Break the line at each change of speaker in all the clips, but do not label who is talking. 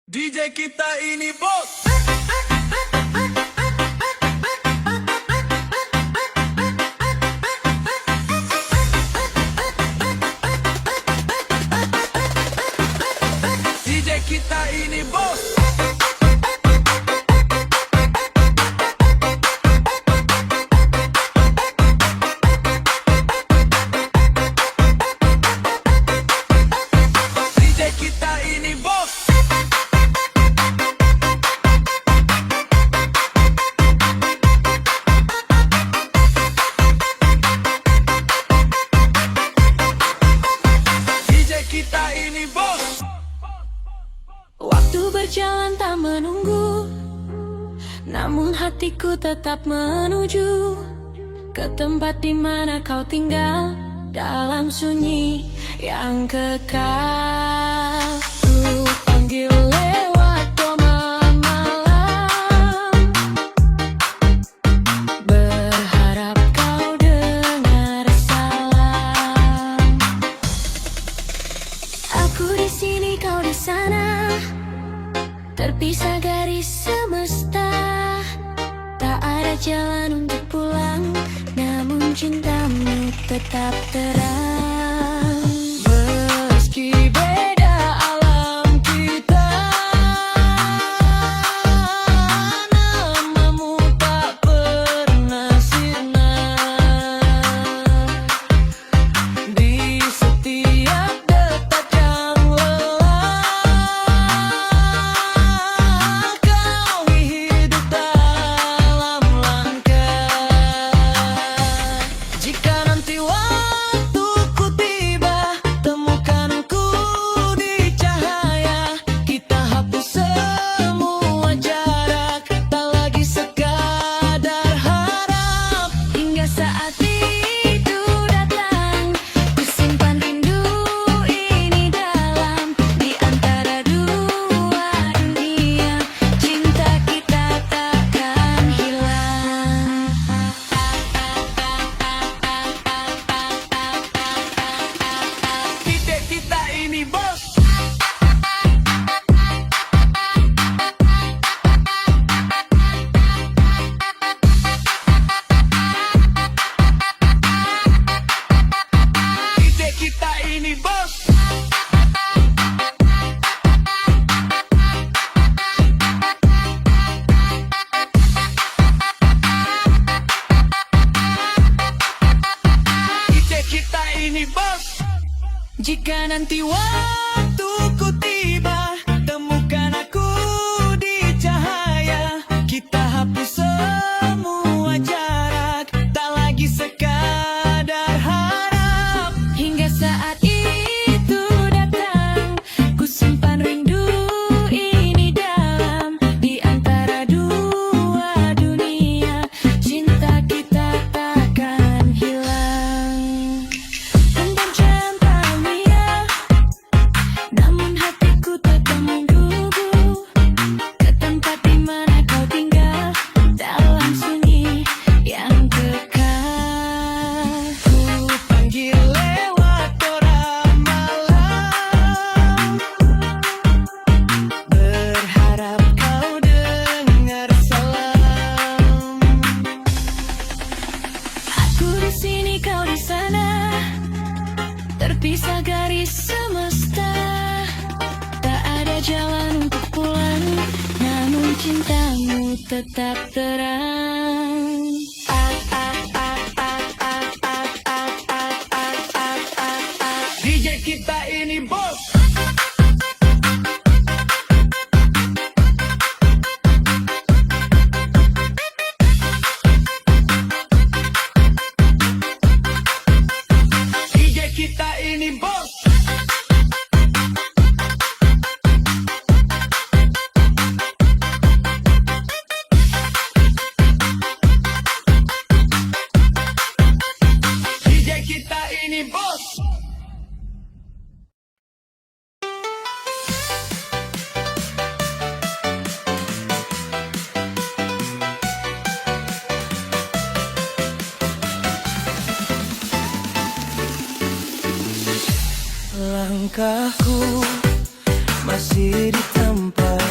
DJ kita ini bos. DJ kita ini bos. DJ kita ini bos. Kita ini bos.
Waktu berjalan tak menunggu, namun hatiku tetap menuju ke tempat di mana kau tinggal, dalam sunyi yang kekal. Ku panggil lewat doa malam, berharap kau dengar salam. Aku di sini, kau di sana, terpisah garis semesta. Tak ada jalan untuk pulang, namun cintamu tetap terang. Meski beda alam kita, namamu tak pernah sirna di setiap detak yang lelah. Kau hidup dalam langkah. Jika nanti waktuku tiba, temukan aku di cahaya. Kita hapus semua jarak, tak lagi sekadar harap. Hingga saat itu datang, ku simpan rindu ini dalam. Di antara dua dunia, cinta kita takkan hilang.
DJ kita ini bos. DJ kita ini bos. DJ kita ini bos.
Jika nanti waktuku tiba, temukan aku di cahaya. Kita hapus semua jarak, tak lagi sekadar harap. Hingga saat itu datang, ku simpan rindu ini dalam. Di antara dua dunia, cinta kita takkan hilang. Tentang cinta namun hatiku tetap menggugu ke tempat di mana kau tinggal, dalam sunyi yang kekal. Ku panggil lewat doa malam, berharap kau dengar salam. Aku di sini, kau di sana, terpisah garis semesta. Tak ada jalan untuk pulang, namun cintamu tetap terang.
DJ kita ini bos. DJ kita ini bos. DJ kita ini bos.
Langkahku masih di tempat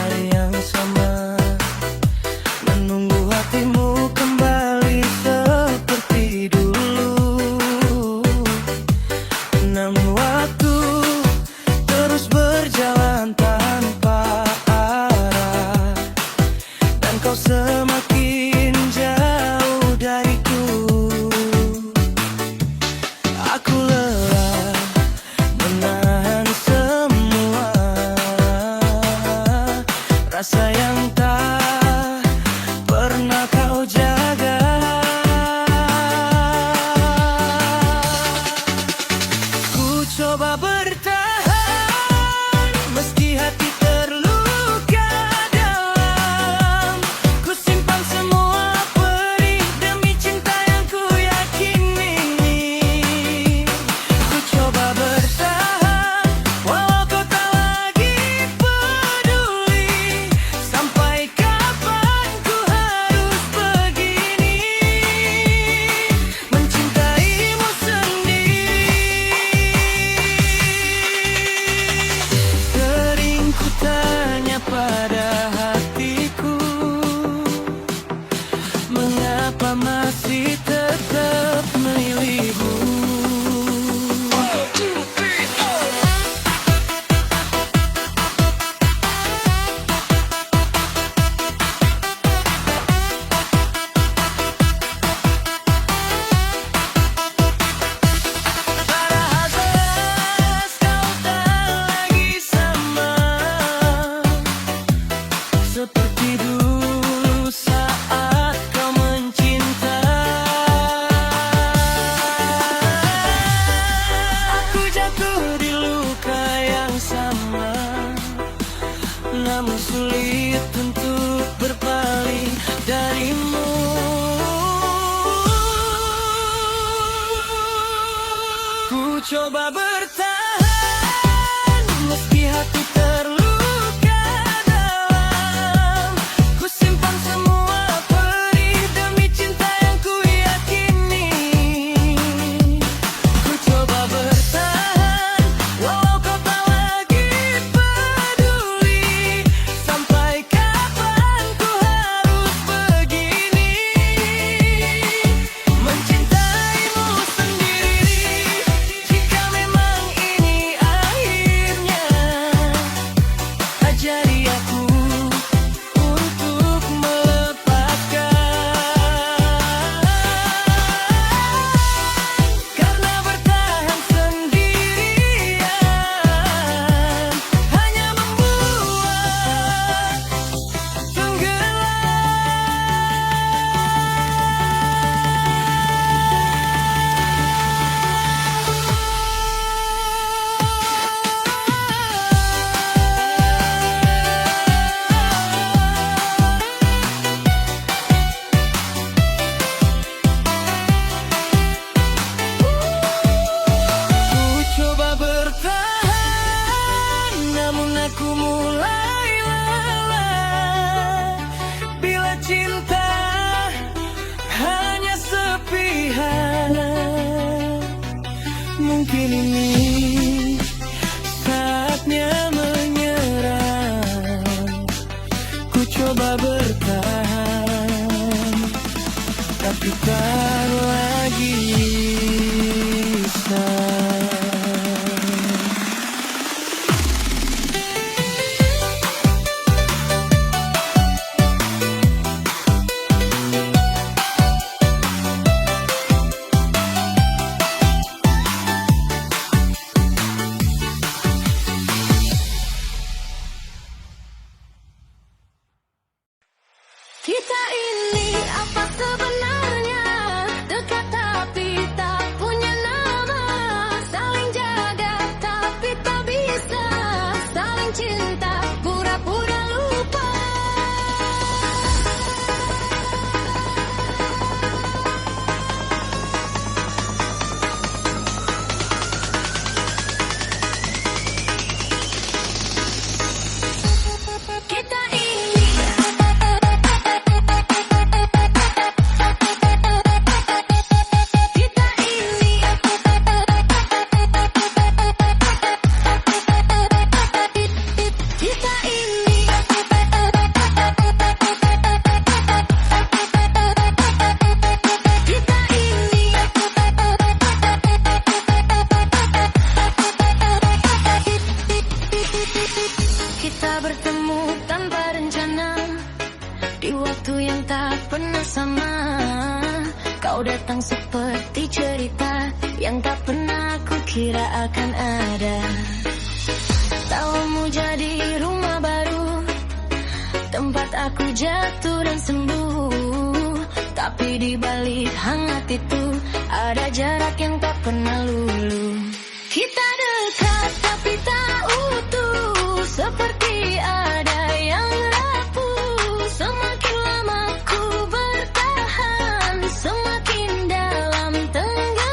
namun sulit untuk berpaling darimu. Ku coba bertahan meski hati terluka dalam. Ku simpan semua perih demi cinta yang ku yakini. Ku coba bertahan walau kau tak lagi peduli. Sampai kapan ku harus begini mencintaimu sendiri? Jika memang ini akhirnya, ajari aku untuk melepaskan. Karena bertahan sendirian hanya membuat Ku coba bertahan, namun aku mulai lelah. Bila cinta hanya sepihak, mungkin ini saatnya menyerah. Ku coba bertahan, tapi tak lagi bisa.
Kita ini apa sebenarnya? Dekat tapi tak punya nama. Saling jaga tapi tak bisa. Saling cinta pura-pura lupa. Kita ini kita bertemu tanpa rencana di waktu yang tak pernah sama. Kau datang seperti cerita yang tak pernah aku kira akan ada. Tawamu jadi rumah baru, tempat aku jatuh dan sembuh. Tapi di balik hangat itu ada jarak yang tak pernah luluh. Kita dekat tapi tak utuh, seperti ada yang rapuh. Semakin lama ku bertahan, semakin dalam tenggelam.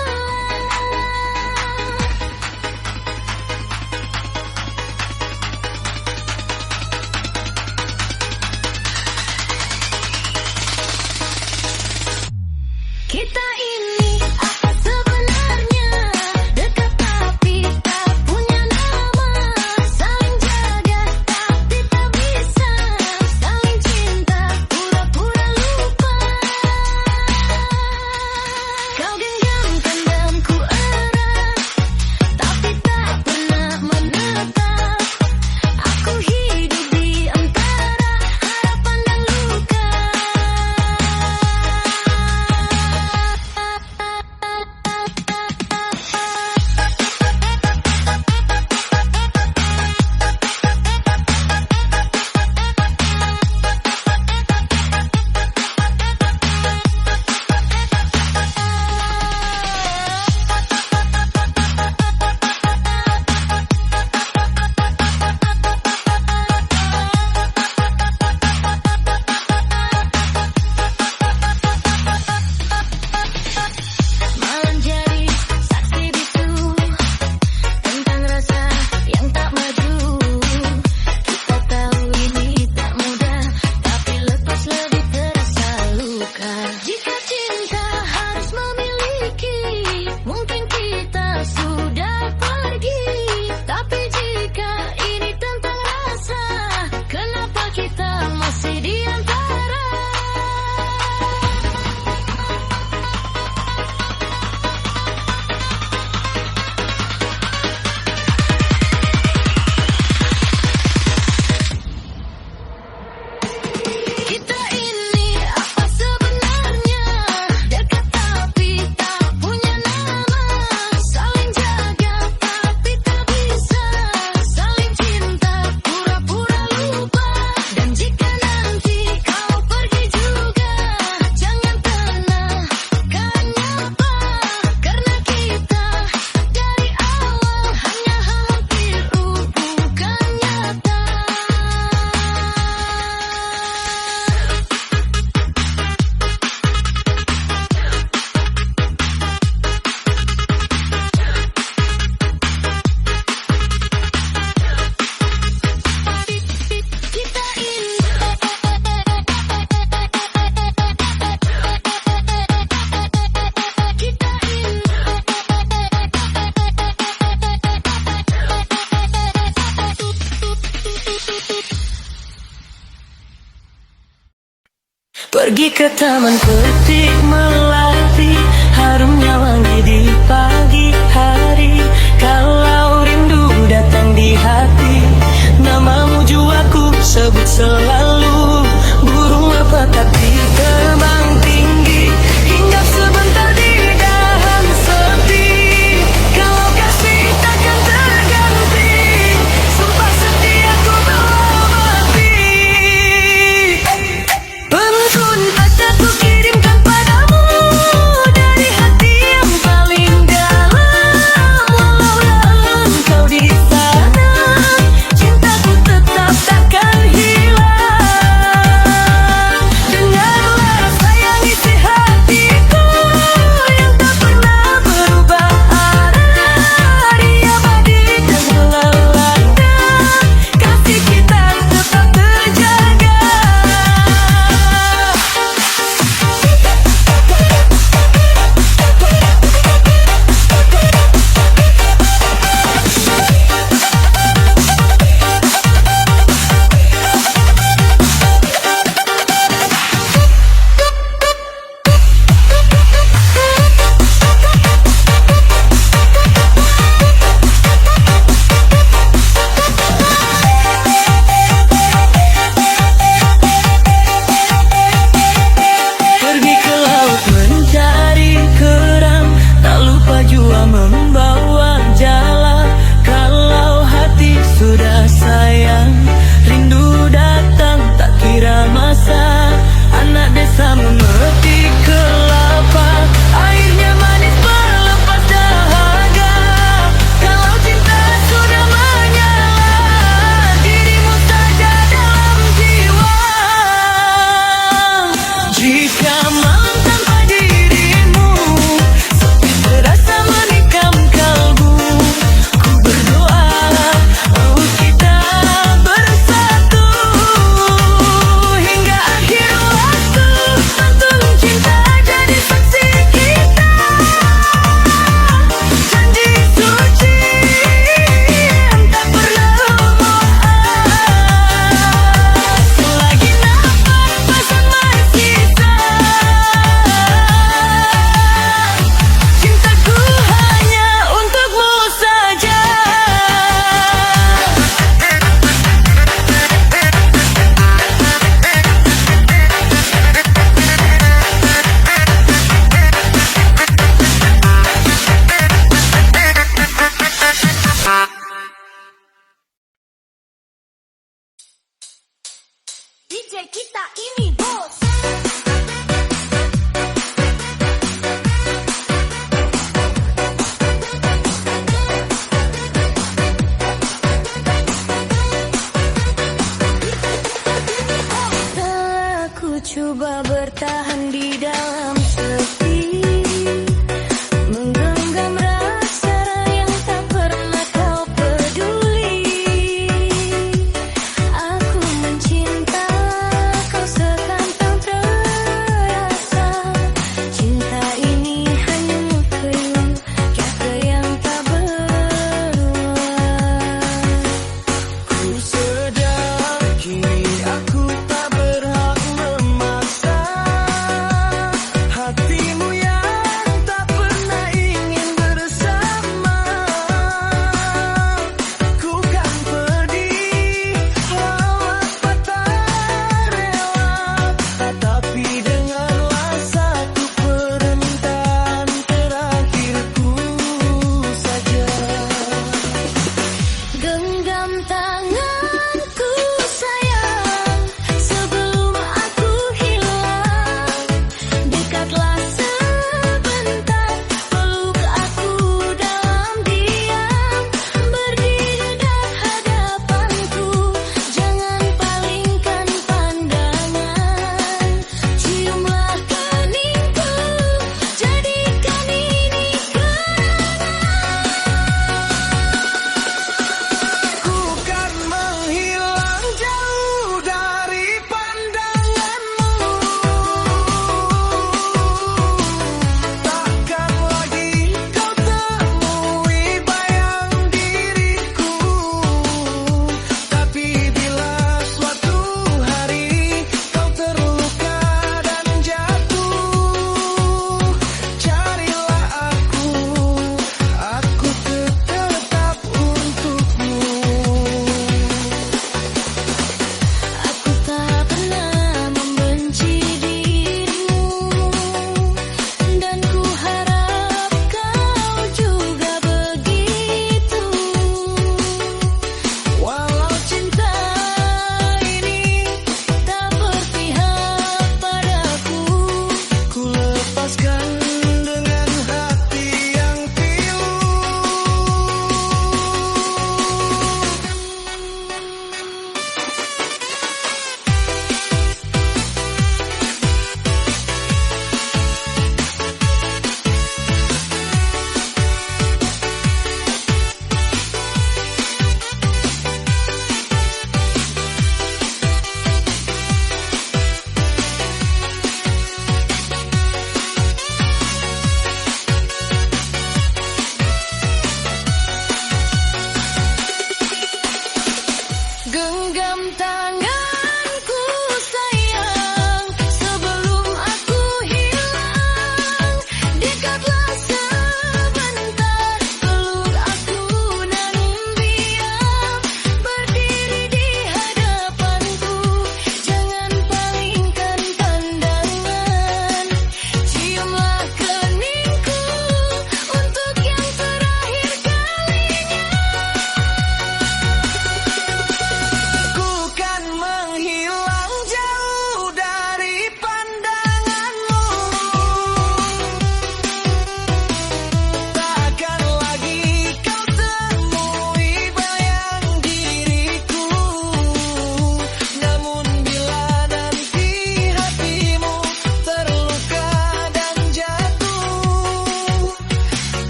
Kita ini apa sebenarnya? Dekat
Pergi ke taman petik melati, harumnya wangi di pagi hari. Kalau rindu datang di hati, namamu jua ku sebut selalu. Burung merpati terbang tinggi, hinggap sebentar di dahan sepi. Kalau kasih takkan terganti, sumpah setia ku bawa mati. Pantun akan ku kirimkan padamu dari hati yang paling dalam. Walau dalam kau di sana, cintaku tetap takkan hilang. Dengarlah sayang isi hatiku yang tak pernah berubah arah. Dia abadi dan melelanda, kasih kita tetap terjaga. Pergi ke laut mencari kerang, tak lupa jua membawa jala. Kalau hati sudah sayang, rindu datang tak kira masa. Anak desa memetik kelapa, airnya manis melepas dahaga. Kalau cinta sudah menyala, dirimu saja dalam jiwa. Jika malam tanpa dirimu sepi terasa menikam kalbu, ku berdoa mau kita bersatu hingga akhir waktu. Pantun cinta jadi saksi kita, janji suci yang tak pernah lepas. Selagi nafas pesan masih cintaku hanya untukmu saja.
DJ kita ini bos. Telah ku coba bertahan di dalam sepi, menggenggam rasa yang tak pernah kau peduli. Aku mencinta kau sekantong terasa. Cinta ini hanya mengkuyung kata yang tak berulang.
Ku sadar kini aku tak berhak memaksa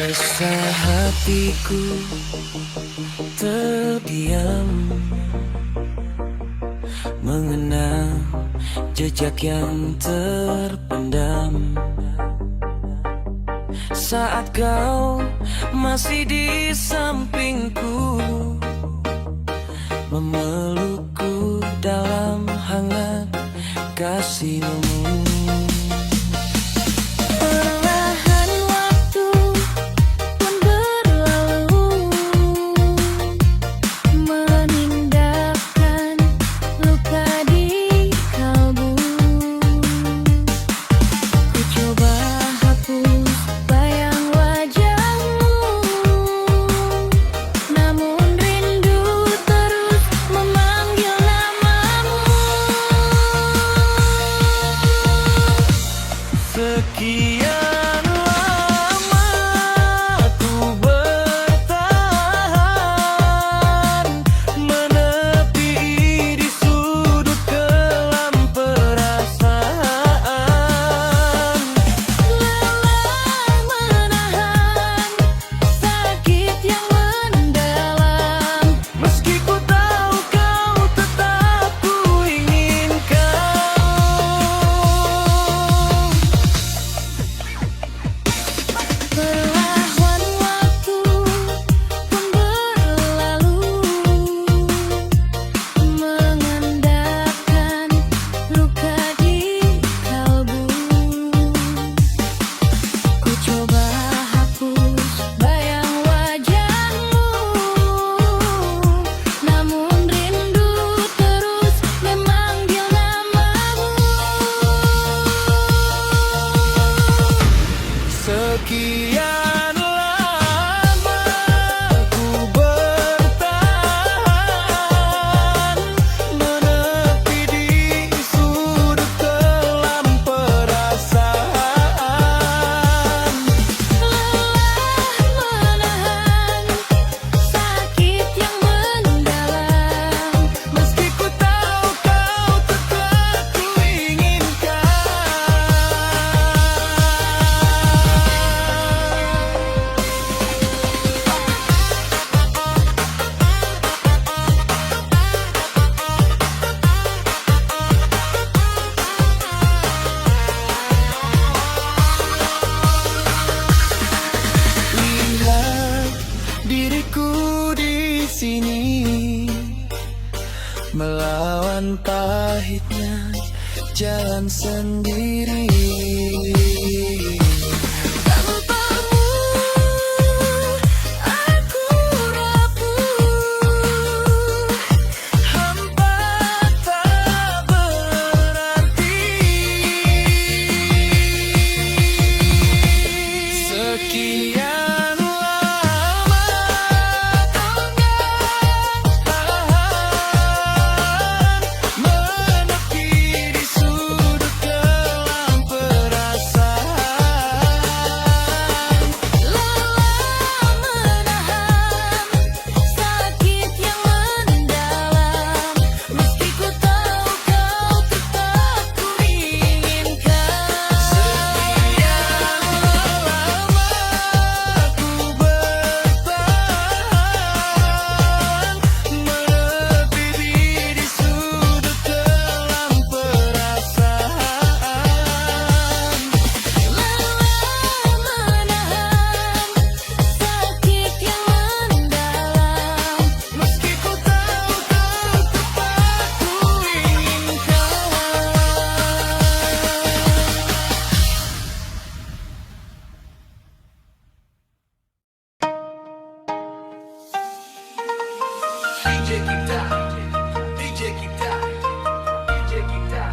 Resah hatiku terdiam mengenang jejak yang terpendam. Saat kau masih di sampingku, memelukku dalam hangat kasihmu.
Perlahan waktu pun berlalu, meninggalkan luka di kalbu. Ku coba hapus bayang wajahmu, namun rindu terus memanggil namamu.
Sekian lama ku bertahan, menepi di sudut kelam perasaan.
Lelah menahan sakit yang mendalam,
Meski ku tahu kau tetap ku inginkan.
perlahan waktu pun berlalu, mengendapkan luka di kalbu. Ku coba hapus bayang wajahmu, namun rindu terus memanggil namamu.
Sekian lama ku bertahan, menepi di sudut kelam perasaan.
Lelah menahan sakit yang mendalam,
Meski ku tahu kau tetap ku inginkan. Lihat diriku di sini, melawan pahitnya jalan sendiri.
tanpamu aku rapuh,
Hampa tak berarti. Sekian lama kau tahan, menepi di sudut kelam perasaan.
lelah menahan sakit yang mendalam, meski ku tahu kau tetap ku inginkan.
Sekian lama ku bertahan, menepi di sudut kelam perasaan.
Lelah menahan sakit yang mendalam,
Meski ku tahu kau tetap ku inginkan.
DJ Kita, DJ Kita, DJ Kita.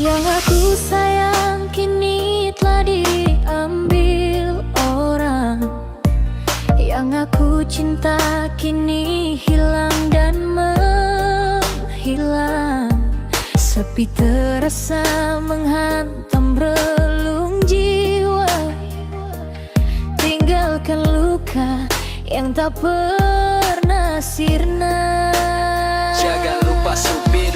yang aku sayang kini telah diambil orang, yang aku cinta kini hilang dan menghilang. Sepi terasa menghantam relung jiwa, tinggalkan luka yang tak pernah sirna.
Jangan lupa supir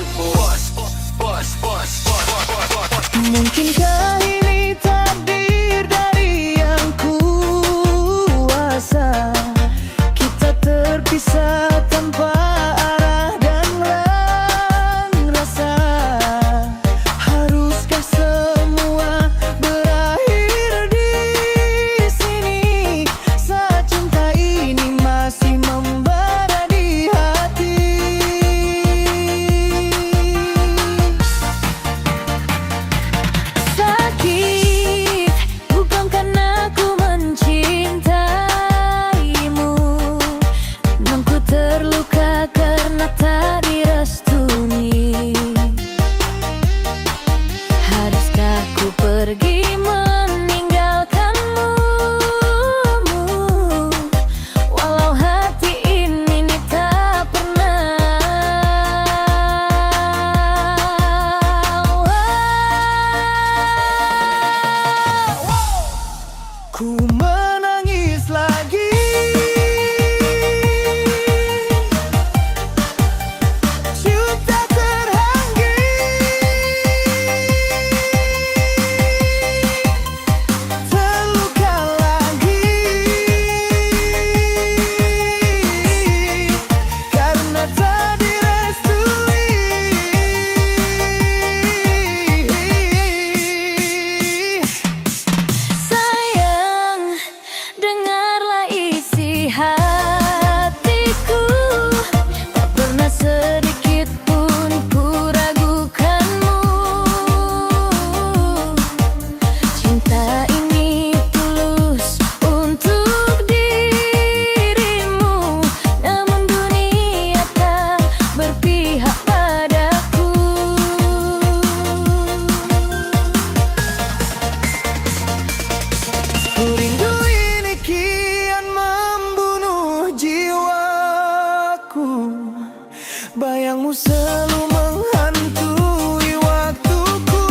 Bayangmu selalu menghantui waktuku.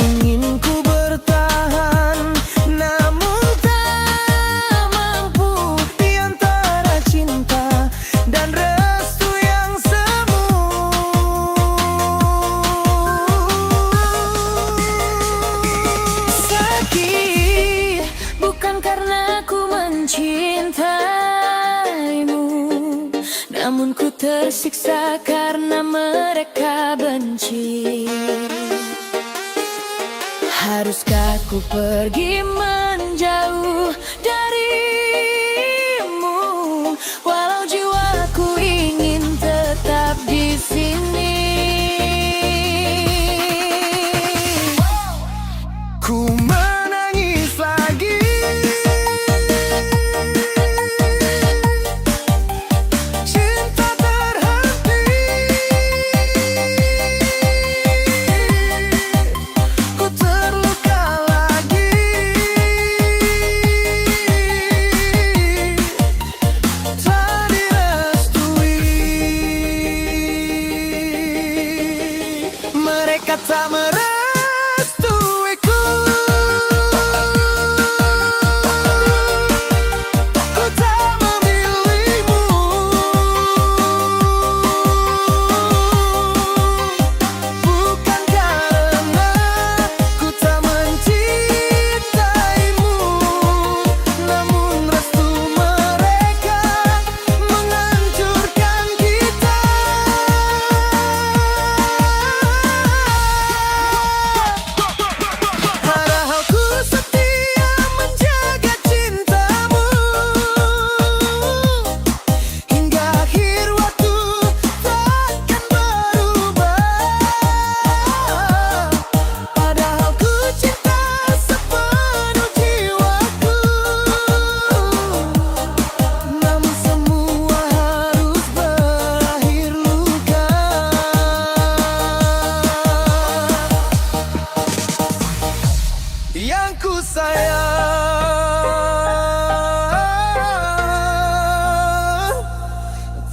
Ingin ku bertahan, namun tak mampu di antara cinta dan restu yang semu.
Sakit bukan karena ku mencintaimu, namun ku tersiksa karena mereka benci. Haruskah ku pergi menjauh darimu, walau jiwaku ingin tetap di sini.
Ku menangis lagi, cinta terhenti. Ku terluka lagi, tak direstui. Mereka tak merestuiku. Ku tak memilihmu, bukan karena ku tak mencintaimu, namun restu mereka menghancurkan kita. Padahal ku setia menjaga cintamu hingga akhir waktu, takkan berubah. Padahal ku cinta sepenuh jiwaku, namun semua harus berakhir luka. Yang ku sayang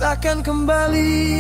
takkan kembali.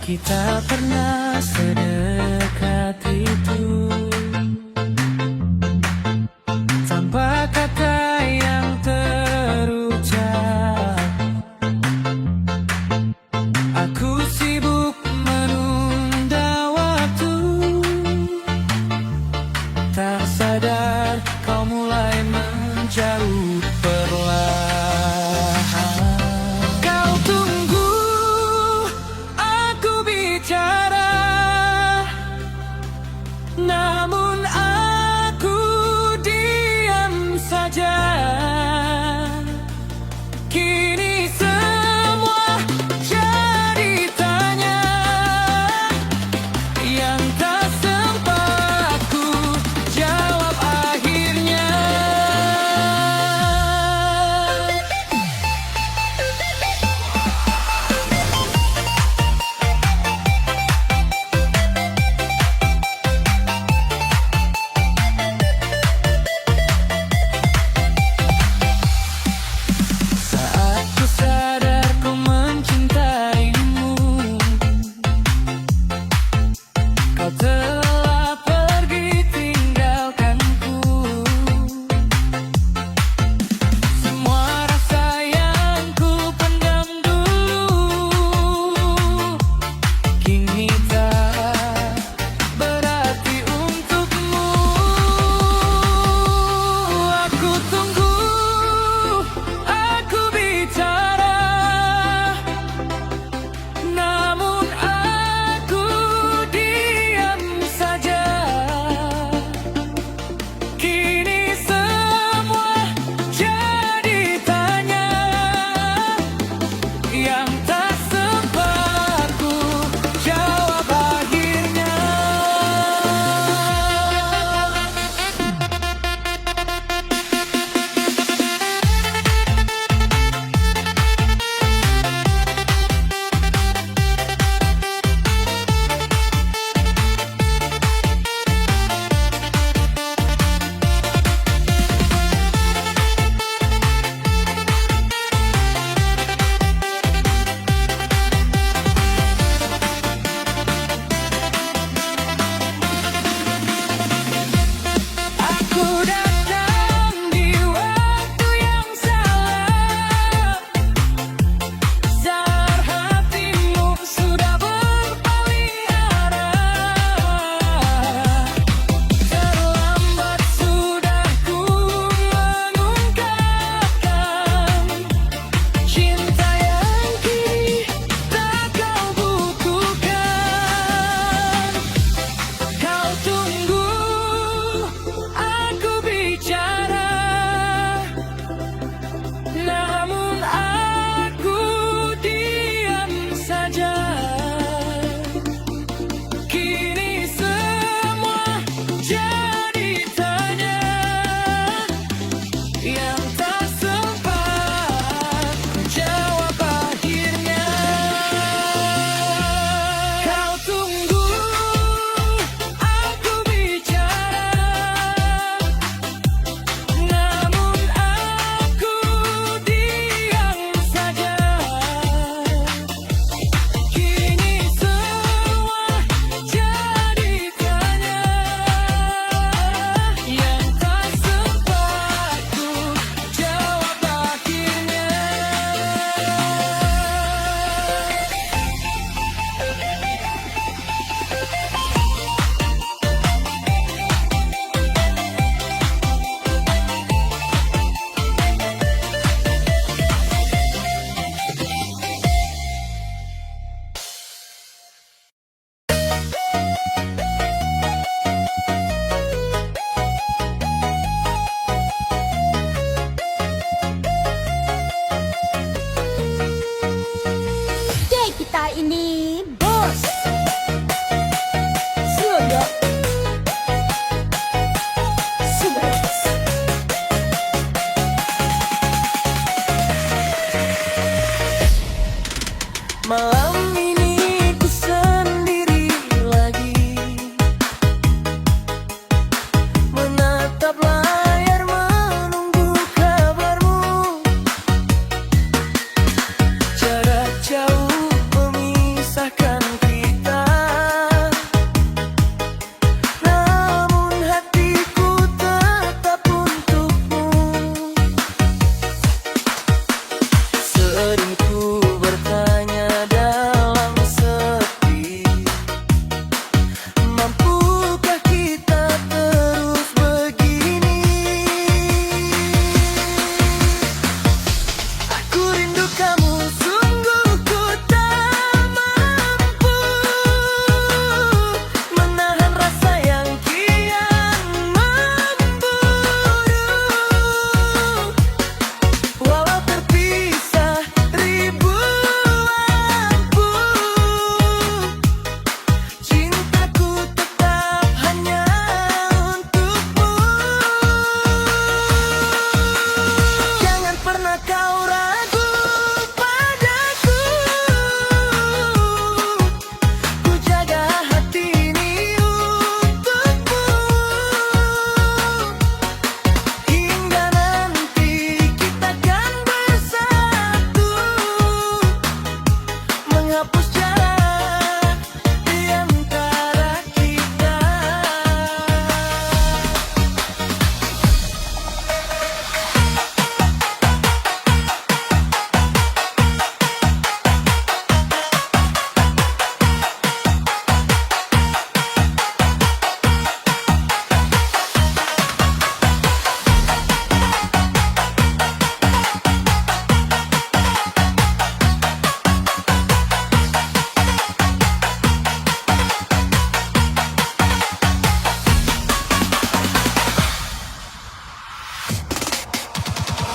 kita pernah sedekat itu. Tanpa kata yang terucap, aku sibuk menunda waktu. Tak sadar kau mulai menjauh perlahan. Kau tunggu aku bicara, namun aku diam saja. Kini semua jadi tanya yang tak sempat ku jawab akhirnya.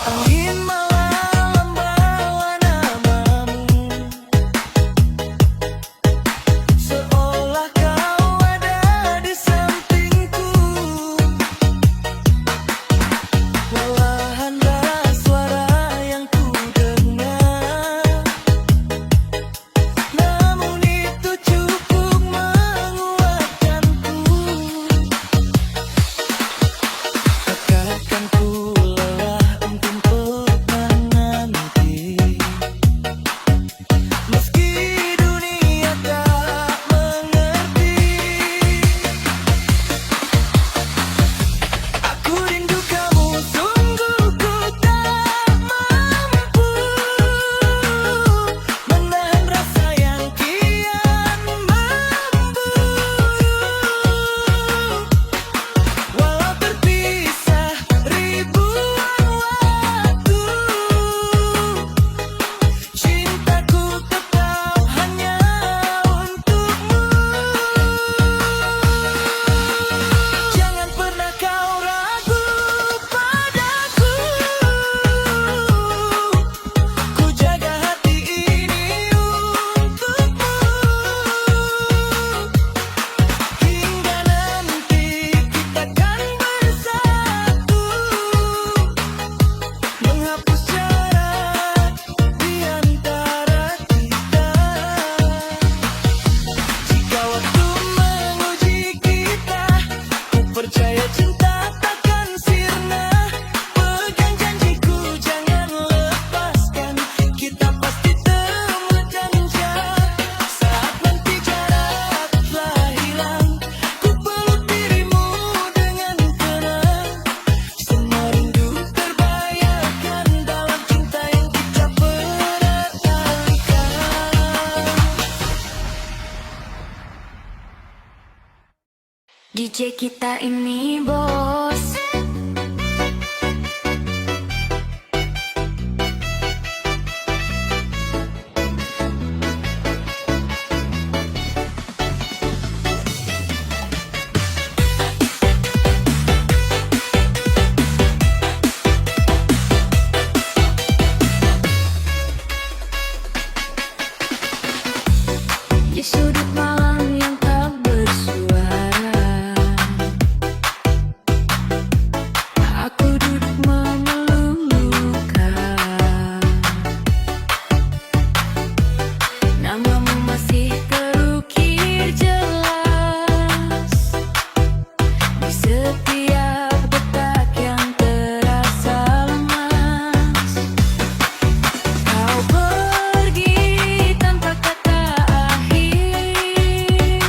Angin malam bawa namamu, seolah kau ada di sampingku. Perlahanlah suara yang ku dengar, namun itu cukup menguatkanku. Takkan ku lelah untuk pernah nanti, meski dunia tak mengerti. Aku rindu kamu, sungguh ku tak mampu menahan rasa yang kian memburu. Walau terpisah ribuan waktu, cintaku tetap hanya untukmu. Jangan pernah kau ragu padaku, ku jaga hati ini untukmu. Hingga nanti kita kan bersatu, menghapus jarak di antara kita. Jika waktu menguji kita, ku percaya cinta takkan sirna. Pegang janjiku, jangan lepaskan, kita pasti temu janji. Saat nanti jarak telah hilang, ku peluk dirimu dengan tenang. Semua rindu terbayarkan dalam cinta yang kita peratakan.
DJ kita ini bos. Di sudut malam yang tak bersuara, aku duduk memelukkan namamu, masih terukir jelas di setiap detak yang terasa lemas. Kau pergi tanpa kata akhir,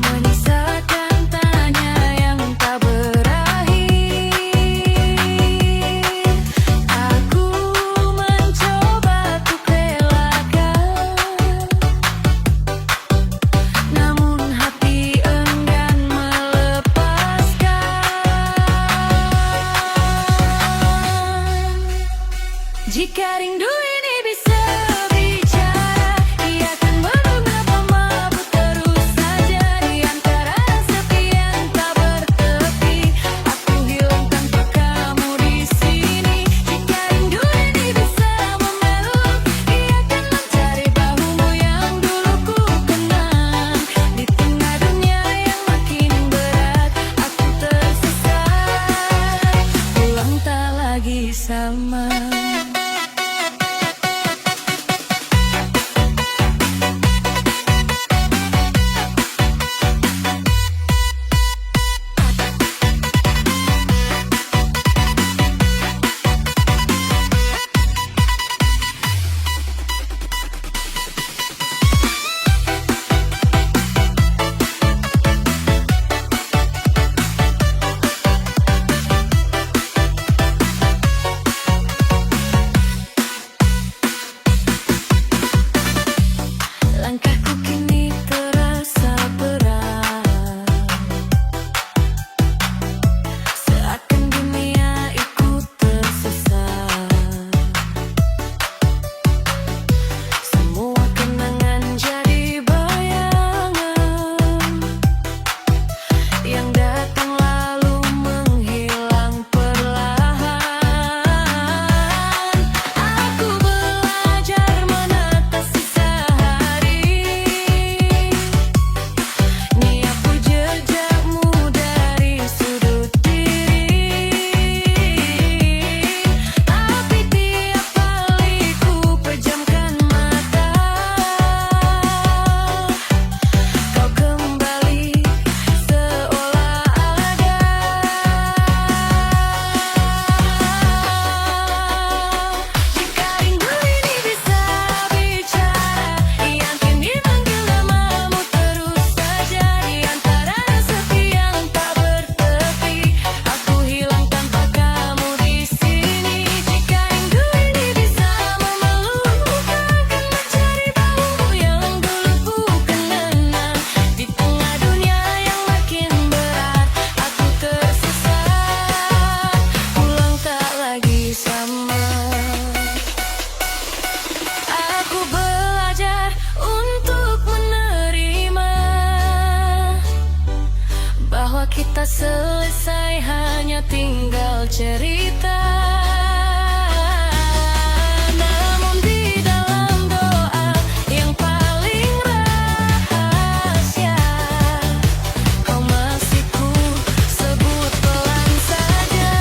menyisakan tanya yang tak berakhir. Aku mencoba untuk relakan, namun hati enggan melepaskan. Jika rindu ini bisa bicara, ia akan mengapa-mabuk terus saja di antara sepi yang tak bertepi. Aku hilang tanpa kamu di sini. Jika rindu ini bisa memeluk, ia akan mencari bahumu yang dulu ku kenang. Di tengah dunia yang makin berat, aku tersesat, pulang tak lagi sama. tak selesai, hanya tinggal cerita. Namun di dalam doa yang paling rahasia, kau masih ku sebut pelan saja.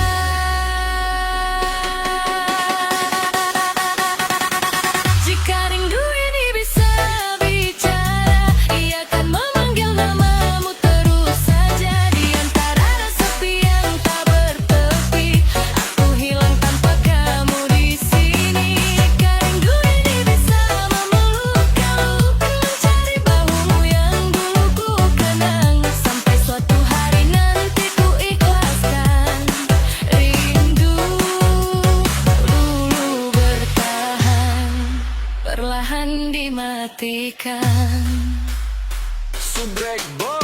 Jika rindu ini bisa bicara, ia akan memanggil namamu terus saja. Di antara sepi yang tak bertepi, aku hilang tanpa kamu di sini. Jika rindu ini bisa memeluk kamu, mencari bahumu yang dulu ku kenang, sampai suatu hari nanti ku ikhlaskan rindu dulu bertahan, perlahan dimatikan.
Subrek Boss.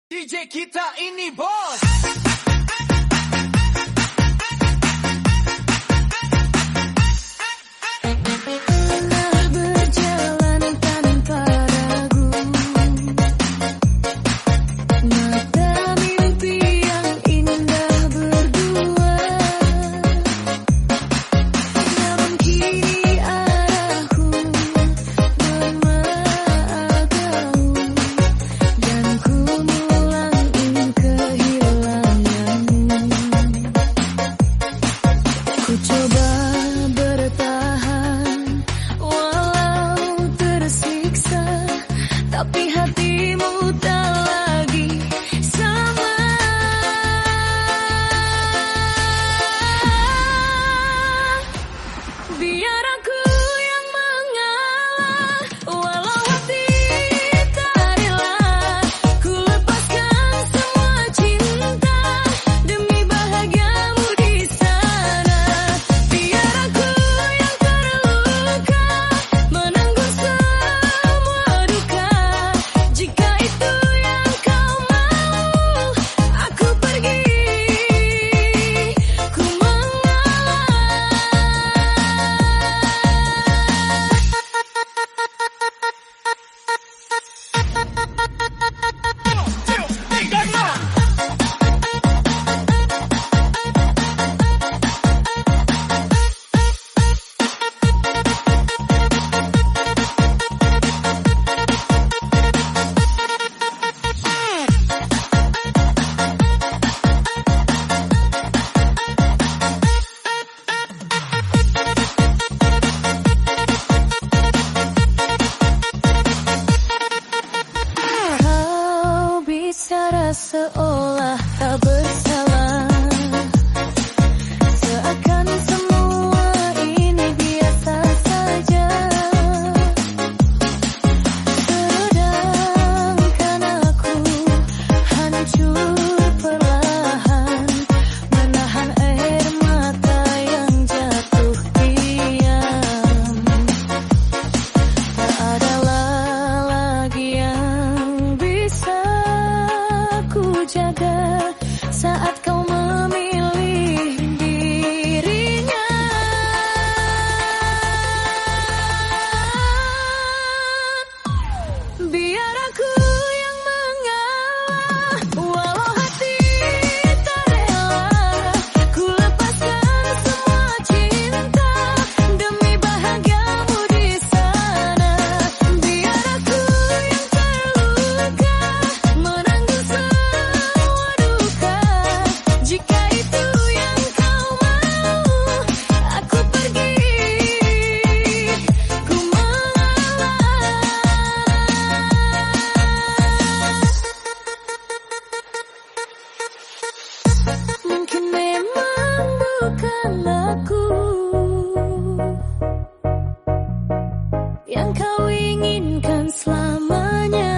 DJ kita ini bos.
Telah berjalan tanpa ragu, mata mimpi yang indah berdua. Namun kini arahku memagau, dan ku mulai kehilanganmu. Ku coba bertahan walau tersiksa, tapi hatimu tak lagi sama. Biar aku yang mengalah, walau hati tak rela. Ku lepaskan semua cinta demi bahagiamu di sana. Biar aku yang terluka, menanggung semua duka. Jika itu yang kau mau, aku pergi, ku Kau bicara seolah tak bersalah, seakan semua ini biasa saja. Sedangkan aku hancur perlahan, menahan air mata yang jatuh diam. Tak adalah lagi yang bisa ku jaga saat kau memilih dirinya. Biar aku yang mengalah, walau hati tak rela. Ku lepaskan semua cinta demi bahagiamu di sana. Biar aku yang terluka, menanggung semua duka. Jika itu yang kau mau, aku pergi, ku mengalah. Mungkin memang bukan aku yang kau inginkan selamanya.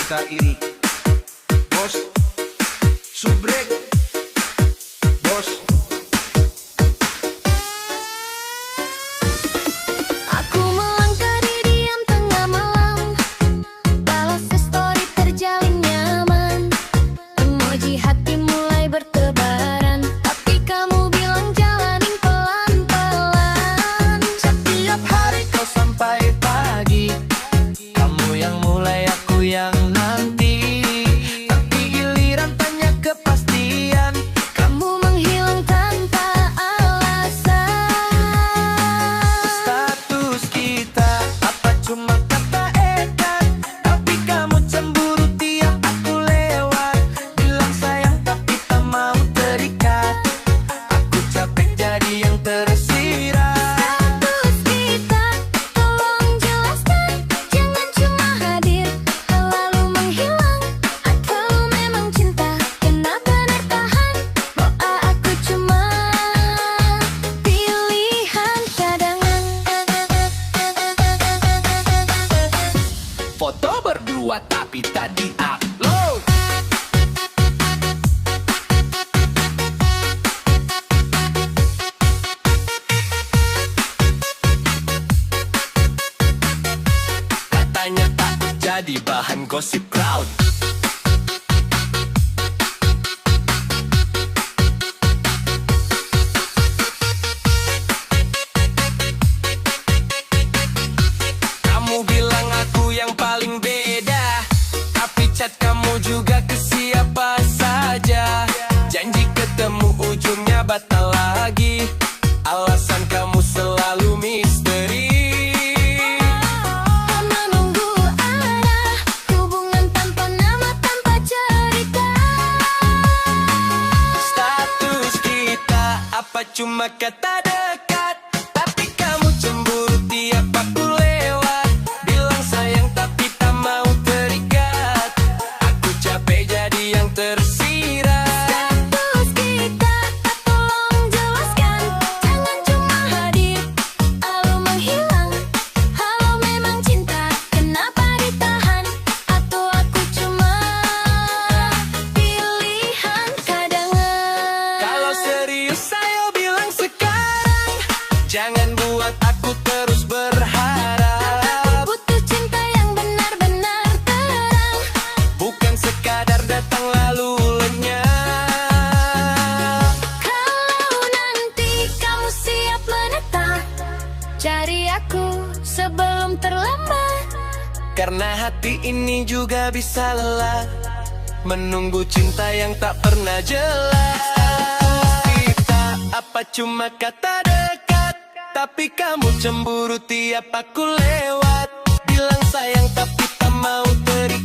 kita iri. Bos, subrek, bos.
Aku melangkah di diam tengah malam, balas story terjalin nyaman. Emoji hati mulai bertebaran, tapi kamu bilang jalanin pelan-pelan.
Setiap hari kau sampai pagi, kamu yang mulai, aku yang nanti. Tapi giliran tanya kepastian,
Kamu menghilang tanpa alasan.
status kita apa cuma kata edan. Tapi kamu cemburu tiap aku lewat, bilang sayang tapi tak mau terikat. Aku capek jadi yang tersirat.
Status kita, tolong jelaskan. Jangan cuma hadir lalu menghilang. Atau memang cinta kena benar tahan. Doa aku cuma pilihan cadangan.
Foto berdua tapi tak di-upload. Katanya tak jadi bahan gosip crowd. Kamu bilang aku yang paling beda, tapi chat kamu juga ke siapa saja. Janji ketemu ujungnya batal lagi, alasan kamu selalu misteri.
Menunggu arah hubungan tanpa nama, tanpa cerita.
Status kita apa cuma kata dekat, tapi kamu cemburu tiap aku lewat, bilang sayang tapi tak mau terikat. Aku capek jadi yang tersirat.
Status kita, tolong jelaskan. Jangan cuma hadir lalu menghilang. Halo memang cinta, kenapa ditahan? Atau aku cuma pilihan cadangan?
Kalau serius ayo bilang sekarang, jangan buat aku terus berharap.
Butuh cinta yang benar-benar terang.
Bukan sekadar datang lalu lenyap.
Kalau nanti kamu siap menetap, cari aku sebelum terlambat.
Karena hati ini juga bisa lelah, menunggu cinta yang tak pernah jelas. Kita apa cuma kata dekat, tapi kamu cemburu tiap aku lewat, bilang sayang tapi tak mau terikat.